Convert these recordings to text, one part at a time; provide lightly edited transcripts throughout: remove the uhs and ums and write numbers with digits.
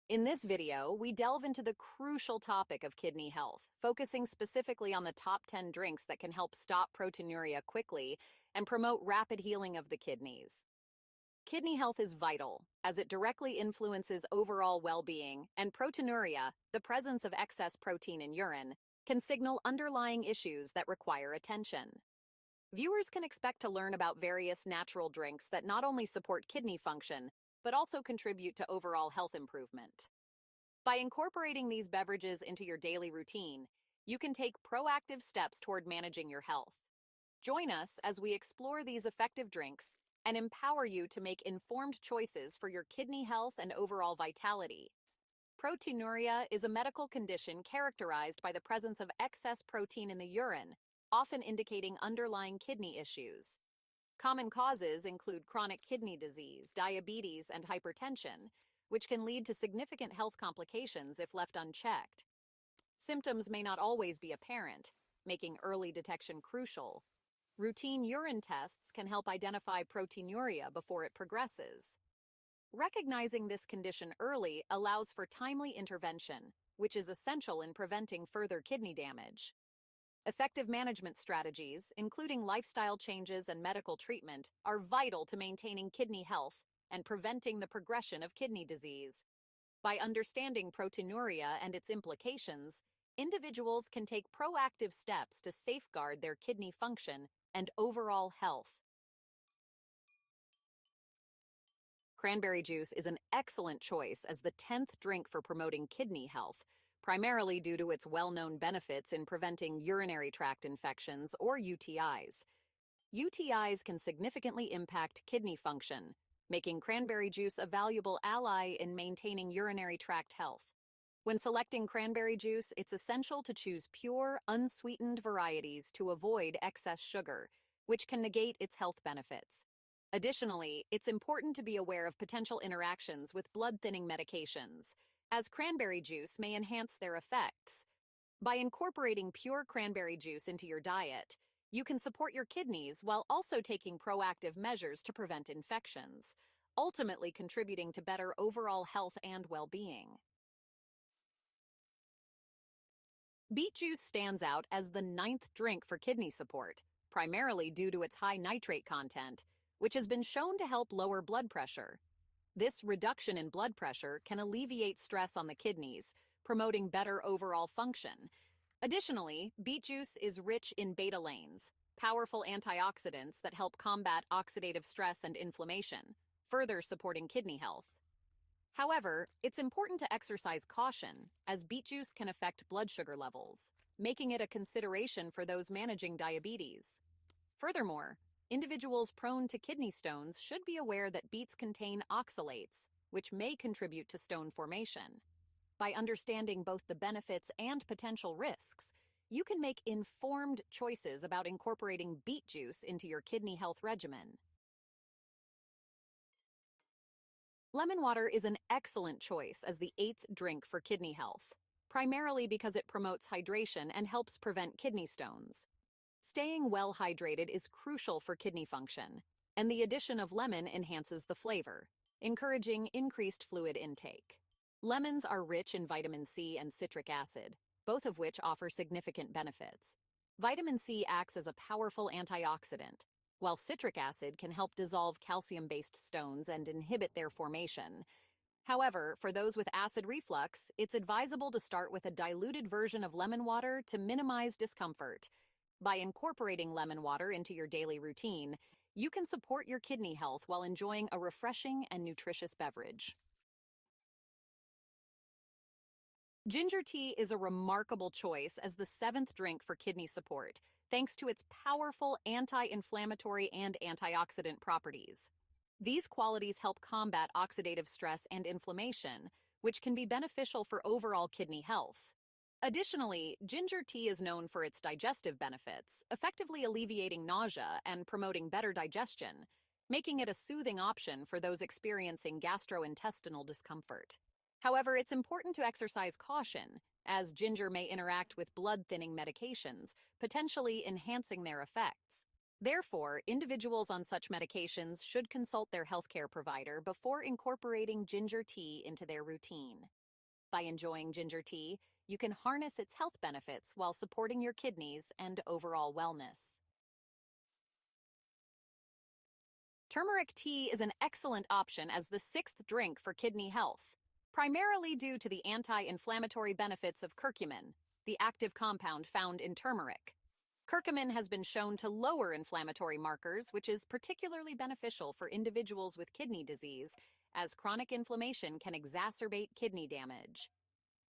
In this video, we delve into the crucial topic of kidney health, focusing specifically on the top 10 drinks that can help stop proteinuria quickly and promote rapid healing of the kidneys. Kidney health is vital, as it directly influences overall well-being, and proteinuria, the presence of excess protein in urine, can signal underlying issues that require attention. Viewers can expect to learn about various natural drinks that not only support kidney function, but also contribute to overall health improvement. By incorporating these beverages into your daily routine, you can take proactive steps toward managing your health. Join us as we explore these effective drinks and empower you to make informed choices for your kidney health and overall vitality. Proteinuria is a medical condition characterized by the presence of excess protein in the urine, often indicating underlying kidney issues. Common causes include chronic kidney disease, diabetes, and hypertension, which can lead to significant health complications if left unchecked. Symptoms may not always be apparent, making early detection crucial. Routine urine tests can help identify proteinuria before it progresses. Recognizing this condition early allows for timely intervention, which is essential in preventing further kidney damage. Effective management strategies, including lifestyle changes and medical treatment, are vital to maintaining kidney health and preventing the progression of kidney disease. By understanding proteinuria and its implications, individuals can take proactive steps to safeguard their kidney function and overall health. Cranberry juice is an excellent choice as the 10th drink for promoting kidney health, primarily due to its well-known benefits in preventing urinary tract infections or UTIs. UTIs can significantly impact kidney function, making cranberry juice a valuable ally in maintaining urinary tract health. When selecting cranberry juice, it's essential to choose pure, unsweetened varieties to avoid excess sugar, which can negate its health benefits. Additionally, it's important to be aware of potential interactions with blood-thinning medications, as cranberry juice may enhance their effects. By incorporating pure cranberry juice into your diet, you can support your kidneys while also taking proactive measures to prevent infections, ultimately contributing to better overall health and well-being. Beet juice stands out as the 9th drink for kidney support, primarily due to its high nitrate content, which has been shown to help lower blood pressure. This reduction in blood pressure can alleviate stress on the kidneys, promoting better overall function. Additionally, beet juice is rich in betalains, powerful antioxidants that help combat oxidative stress and inflammation, further supporting kidney health. However, it's important to exercise caution, as beet juice can affect blood sugar levels, making it a consideration for those managing diabetes. Furthermore, individuals prone to kidney stones should be aware that beets contain oxalates, which may contribute to stone formation. By understanding both the benefits and potential risks, you can make informed choices about incorporating beet juice into your kidney health regimen. Lemon water is an excellent choice as the 8th drink for kidney health, primarily because it promotes hydration and helps prevent kidney stones. Staying well hydrated is crucial for kidney function, and the addition of lemon enhances the flavor, encouraging increased fluid intake. Lemons are rich in vitamin C and citric acid, both of which offer significant benefits. Vitamin C acts as a powerful antioxidant, while citric acid can help dissolve calcium-based stones and inhibit their formation. However, for those with acid reflux, it's advisable to start with a diluted version of lemon water to minimize discomfort. By incorporating lemon water into your daily routine, you can support your kidney health while enjoying a refreshing and nutritious beverage. Ginger tea is a remarkable choice as the 7th drink for kidney support, thanks to its powerful anti-inflammatory and antioxidant properties. These qualities help combat oxidative stress and inflammation, which can be beneficial for overall kidney health. Additionally, ginger tea is known for its digestive benefits, effectively alleviating nausea and promoting better digestion, making it a soothing option for those experiencing gastrointestinal discomfort. However, it's important to exercise caution, as ginger may interact with blood-thinning medications, potentially enhancing their effects. Therefore, individuals on such medications should consult their healthcare provider before incorporating ginger tea into their routine. By enjoying ginger tea, you can harness its health benefits while supporting your kidneys and overall wellness. Turmeric tea is an excellent option as the sixth drink for kidney health, primarily due to the anti-inflammatory benefits of curcumin, the active compound found in turmeric. Curcumin has been shown to lower inflammatory markers, which is particularly beneficial for individuals with kidney disease, as chronic inflammation can exacerbate kidney damage.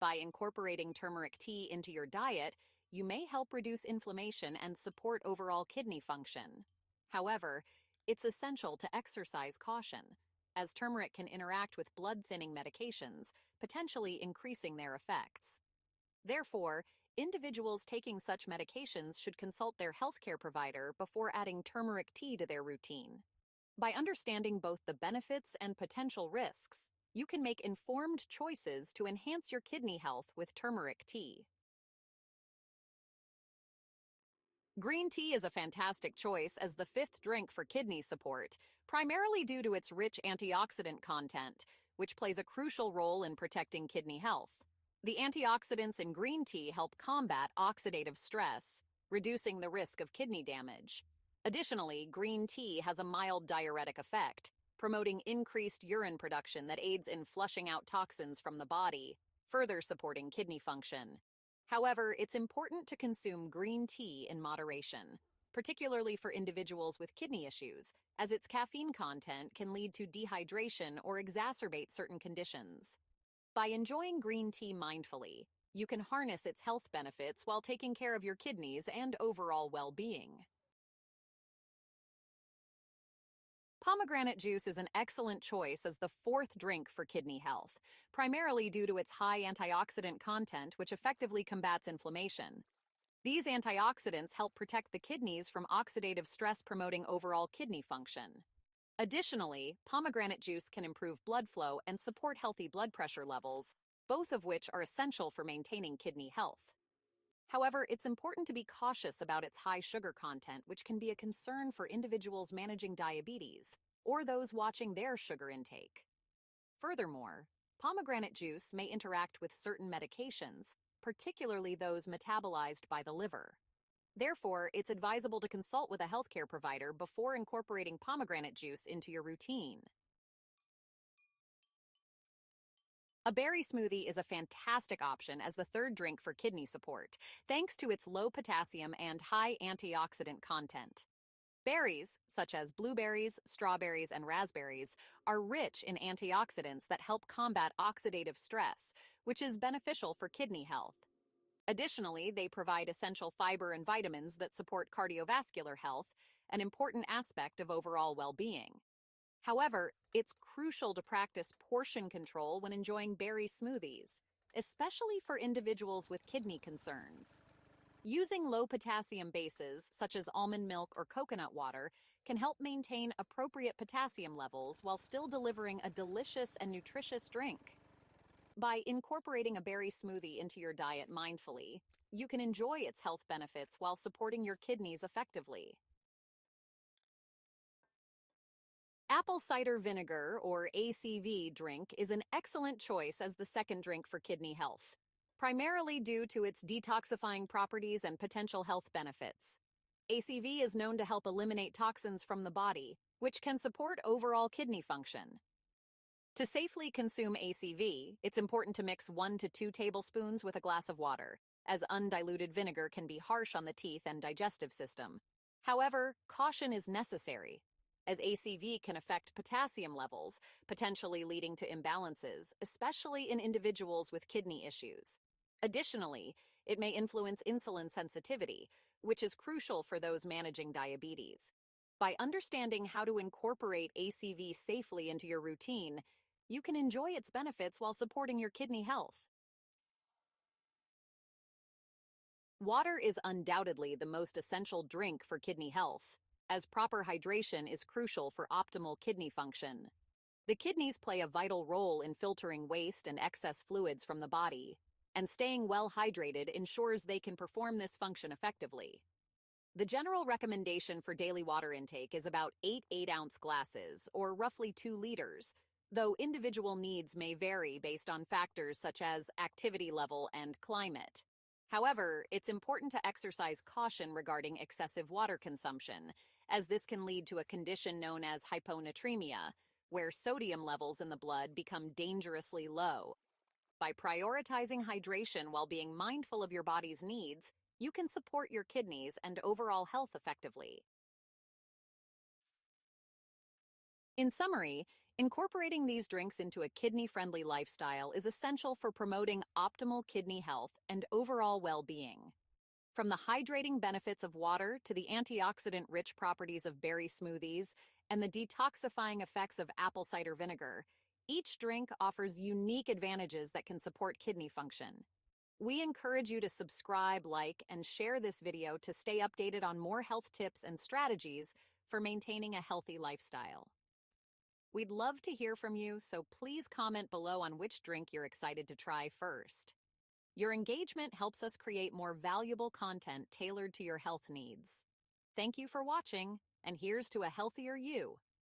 By incorporating turmeric tea into your diet, you may help reduce inflammation and support overall kidney function. However, it's essential to exercise caution, as turmeric can interact with blood-thinning medications, potentially increasing their effects. Therefore, individuals taking such medications should consult their healthcare provider before adding turmeric tea to their routine. By understanding both the benefits and potential risks, you can make informed choices to enhance your kidney health with turmeric tea. Green tea is a fantastic choice as the fifth drink for kidney support, primarily due to its rich antioxidant content, which plays a crucial role in protecting kidney health. The antioxidants in green tea help combat oxidative stress, reducing the risk of kidney damage. Additionally, green tea has a mild diuretic effect, promoting increased urine production that aids in flushing out toxins from the body, further supporting kidney function. However, it's important to consume green tea in moderation, particularly for individuals with kidney issues, as its caffeine content can lead to dehydration or exacerbate certain conditions. By enjoying green tea mindfully, you can harness its health benefits while taking care of your kidneys and overall well-being. Pomegranate juice is an excellent choice as the fourth drink for kidney health, primarily due to its high antioxidant content, which effectively combats inflammation. These antioxidants help protect the kidneys from oxidative stress, promoting overall kidney function. Additionally, pomegranate juice can improve blood flow and support healthy blood pressure levels, both of which are essential for maintaining kidney health. However, it's important to be cautious about its high sugar content, which can be a concern for individuals managing diabetes or those watching their sugar intake. Furthermore, pomegranate juice may interact with certain medications, particularly those metabolized by the liver. Therefore, it's advisable to consult with a healthcare provider before incorporating pomegranate juice into your routine. A berry smoothie is a fantastic option as the third drink for kidney support, thanks to its low potassium and high antioxidant content. Berries, such as blueberries, strawberries, and raspberries, are rich in antioxidants that help combat oxidative stress, which is beneficial for kidney health. Additionally, they provide essential fiber and vitamins that support cardiovascular health, an important aspect of overall well-being. However, it's crucial to practice portion control when enjoying berry smoothies, especially for individuals with kidney concerns. Using low potassium bases, such as almond milk or coconut water, can help maintain appropriate potassium levels while still delivering a delicious and nutritious drink. By incorporating a berry smoothie into your diet mindfully, you can enjoy its health benefits while supporting your kidneys effectively. Apple cider vinegar, or ACV, drink is an excellent choice as the second drink for kidney health, primarily due to its detoxifying properties and potential health benefits. ACV is known to help eliminate toxins from the body, which can support overall kidney function. To safely consume ACV, it's important to mix 1 to 2 tablespoons with a glass of water, as undiluted vinegar can be harsh on the teeth and digestive system. However, caution is necessary, as ACV can affect potassium levels, potentially leading to imbalances, especially in individuals with kidney issues. Additionally, it may influence insulin sensitivity, which is crucial for those managing diabetes. By understanding how to incorporate ACV safely into your routine, you can enjoy its benefits while supporting your kidney health. Water is undoubtedly the most essential drink for kidney health, as proper hydration is crucial for optimal kidney function. The kidneys play a vital role in filtering waste and excess fluids from the body, and staying well hydrated ensures they can perform this function effectively. The general recommendation for daily water intake is about 8 8-ounce glasses, or roughly 2 liters, though individual needs may vary based on factors such as activity level and climate. However, it's important to exercise caution regarding excessive water consumption, as this can lead to a condition known as hyponatremia, where sodium levels in the blood become dangerously low. By prioritizing hydration while being mindful of your body's needs, you can support your kidneys and overall health effectively. In summary, incorporating these drinks into a kidney-friendly lifestyle is essential for promoting optimal kidney health and overall well-being. From the hydrating benefits of water to the antioxidant-rich properties of berry smoothies and the detoxifying effects of apple cider vinegar, each drink offers unique advantages that can support kidney function. We encourage you to subscribe, like, and share this video to stay updated on more health tips and strategies for maintaining a healthy lifestyle. We'd love to hear from you, so please comment below on which drink you're excited to try first. Your engagement helps us create more valuable content tailored to your health needs. Thank you for watching, and here's to a healthier you.